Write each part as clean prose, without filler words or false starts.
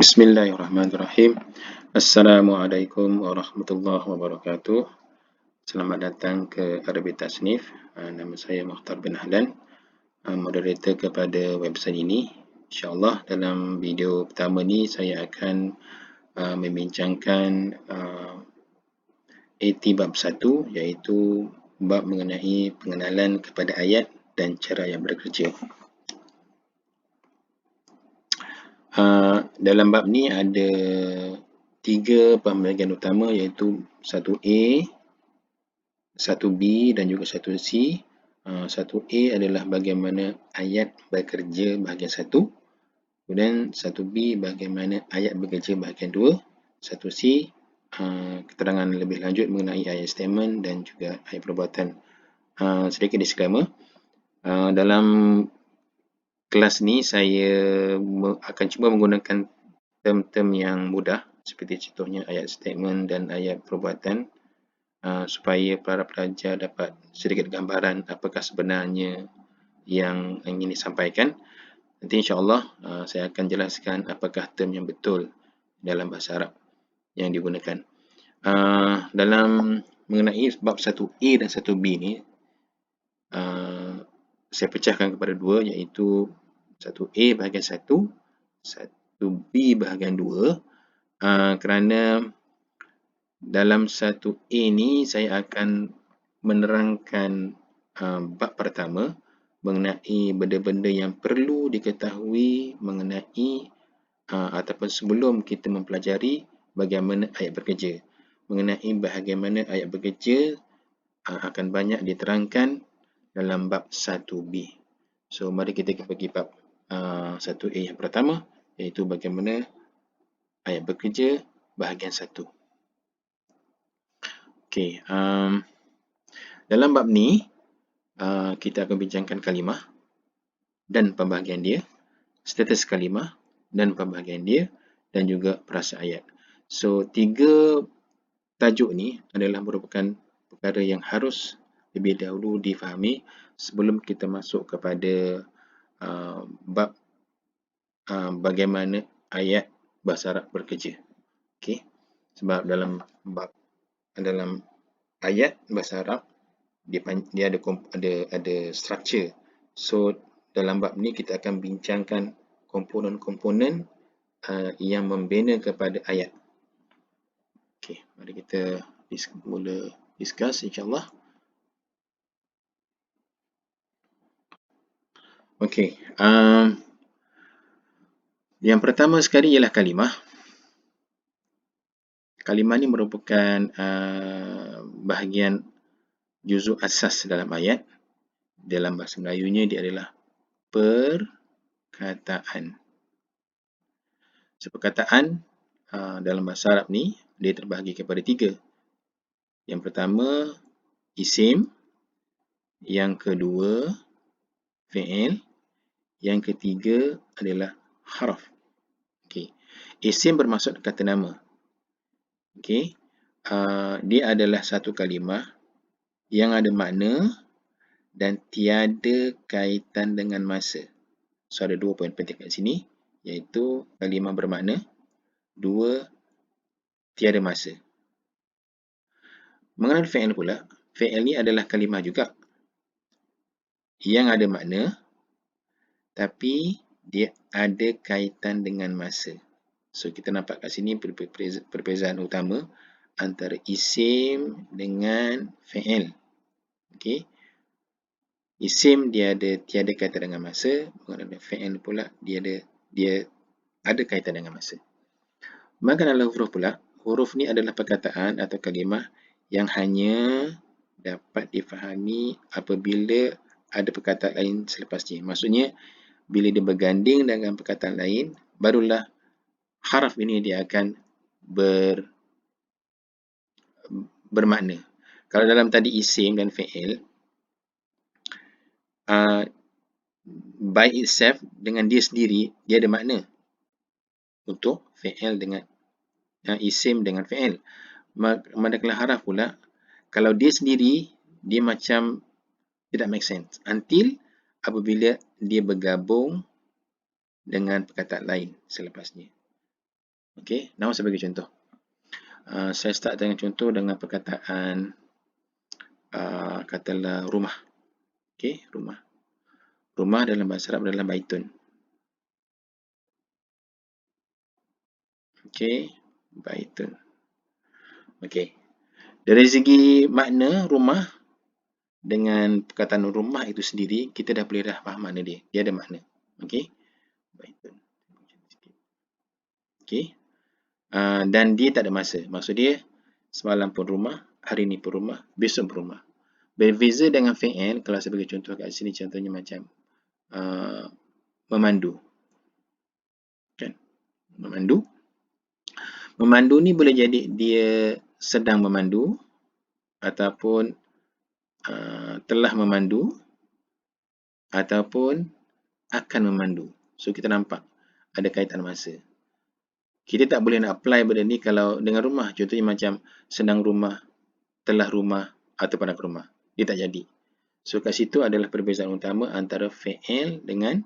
Bismillahirrahmanirrahim. Assalamualaikum warahmatullahi wabarakatuh. Selamat datang ke Arabic Tasnif. Nama saya Mukhtar bin Ahlan, moderator kepada website ini. InsyaAllah dalam video pertama ni saya akan membincangkan AT bab 1, iaitu bab mengenai pengenalan kepada ayat dan cara yang bekerja. Dalam bab ni ada 3 pembahagian utama, iaitu 1A, 1B dan juga 1C. 1A adalah bagaimana ayat bekerja bahagian 1. Kemudian 1B bagaimana ayat bekerja bahagian 2. 1C keterangan lebih lanjut mengenai ayat statement dan juga ayat perbuatan. Sedikit disclaimer. Dalam kelas ni saya akan cuba menggunakan term-term yang mudah seperti contohnya ayat statement dan ayat perbuatan, supaya para pelajar dapat sedikit gambaran apakah sebenarnya yang ingin disampaikan. Nanti insyaAllah saya akan jelaskan apakah term yang betul dalam bahasa Arab yang digunakan. Dalam mengenai bab 1A dan 1B ni, saya pecahkan kepada 2, iaitu 1A bahagian 1, 1B bahagian 2, kerana dalam 1A ni saya akan menerangkan bab pertama mengenai benda-benda yang perlu diketahui mengenai ataupun sebelum kita mempelajari bagaimana ayat bekerja. Mengenai bagaimana ayat bekerja akan banyak diterangkan dalam bab 1B. So, mari kita pergi bab 1A yang pertama, iaitu bagaimana ayat bekerja bahagian 1. Okey, dalam bab ni kita akan bincangkan kalimah dan pembahagian dia, status kalimah dan pembahagian dia, dan juga perasa ayat. So, 3 tajuk ni adalah merupakan perkara yang harus lebih dahulu difahami sebelum kita masuk kepada bab bagaimana ayat bahasa Arab bekerja. Okey, sebab dalam ayat bahasa Arab dia ada structure. So, dalam bab ni kita akan bincangkan komponen-komponen yang membina kepada ayat. Okey, mari kita mula discuss insyaAllah. Okey, yang pertama sekali ialah kalimah. Kalimah ni merupakan bahagian juzuk asas dalam ayat. Dalam bahasa Melayunya dia adalah perkataan. So, perkataan dalam bahasa Arab ni dia terbahagi kepada 3. Yang pertama isim, yang kedua fi'il, yang ketiga adalah harf. Okey, isim bermaksud kata nama. Okey, dia adalah satu kalimah yang ada makna dan tiada kaitan dengan masa. So, ada 2 poin penting kat sini, iaitu kalimah bermakna, 2, tiada masa. Mengenai fi'il pula, fi'il ni adalah kalimah juga yang ada makna tapi dia ada kaitan dengan masa. So, kita nampak kat sini perbezaan utama antara isim dengan fi'il. Okey, isim dia tiada kaitan dengan masa, mengenai fi'il pula dia ada kaitan dengan masa. Mengenai huruf pula, huruf ni adalah perkataan atau kalimah yang hanya dapat difahami apabila ada perkataan lain selepasnya. Maksudnya, bila dia berganding dengan perkataan lain, barulah haraf ini dia akan bermakna. Kalau dalam tadi isim dan fi'il, by itself, dengan dia sendiri, dia ada makna untuk fi'il dengan isim dengan fi'il. Manakala haraf pula, kalau dia sendiri, dia macam tidak make sense until apabila dia bergabung dengan perkataan lain selepasnya. Okey, nama sebagai contoh. Saya start dengan contoh dengan perkataan katalah rumah. Okey, rumah. Rumah dalam bahasa Arab adalah baitun. Okey, baitun. Okey. Dari segi makna rumah dengan perkataan rumah itu sendiri, kita dah boleh dah faham makna dia. Dia ada makna. Okey. Baitun. Okey. Dan dia tak ada masa. Maksud dia, semalam pun rumah, hari ni pun rumah, besok pun rumah. Berbeza dengan fi'il, kalau sebagai contoh kat sini, contohnya macam memandu. Kan? Memandu. Memandu ni boleh jadi dia sedang memandu ataupun telah memandu ataupun akan memandu. So, kita nampak ada kaitan masa. Kita tak boleh nak apply benda ni kalau dengan rumah. Contohnya macam sedang rumah, telah rumah ataupun akan rumah. Dia tak jadi. So, kat situ adalah perbezaan utama antara fi'il dengan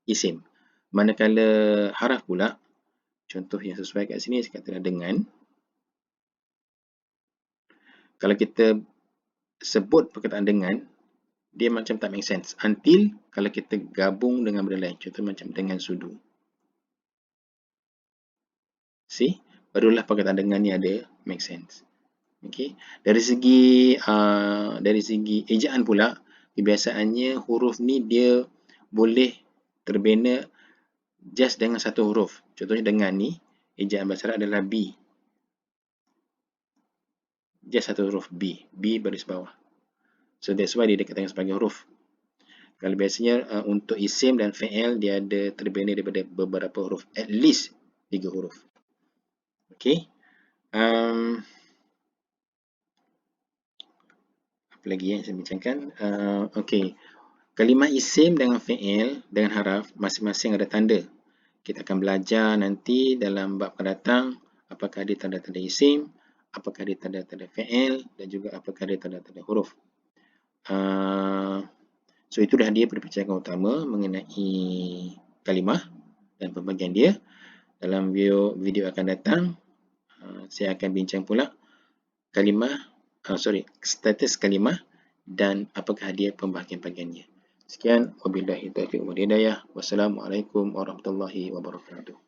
isim. Manakala haraf pula, contoh yang sesuai kat sini, katalah dengan. Kalau kita sebut perkataan dengan, dia macam tak make sense. Until kalau kita gabung dengan benda lain. Contoh macam dengan sudu. See? Barulah perkataan dengan ni ada make sense. Okay. Dari segi ejaan pula, kebiasaannya huruf ni dia boleh terbina just dengan satu huruf. Contohnya dengan ni, ejaan bahasa Arab adalah B. Just satu huruf B. B baris bawah. So that's why dia dikatakan sebagai huruf. Kalau biasanya untuk isim dan fi'il, dia ada terbina daripada beberapa huruf. At least 3 huruf. Okay. Apa lagi yang saya bincangkan? Okay. Kalimah isim dengan fi'il dengan haraf masing-masing ada tanda. Kita akan belajar nanti dalam bab akan datang apakah dia tanda-tanda isim, apakah dia tanda-tanda fi'il dan juga apakah dia tanda-tanda huruf. So itulah dia perbincangan utama mengenai kalimah dan pembagian dia. Dalam video akan datang, saya akan bincang pula status kalimah dan apakah dia pembahagian-pembahagiannya. Sekian, wabillahi taufiq wal hidayah. Wassalamualaikum warahmatullahi wabarakatuh.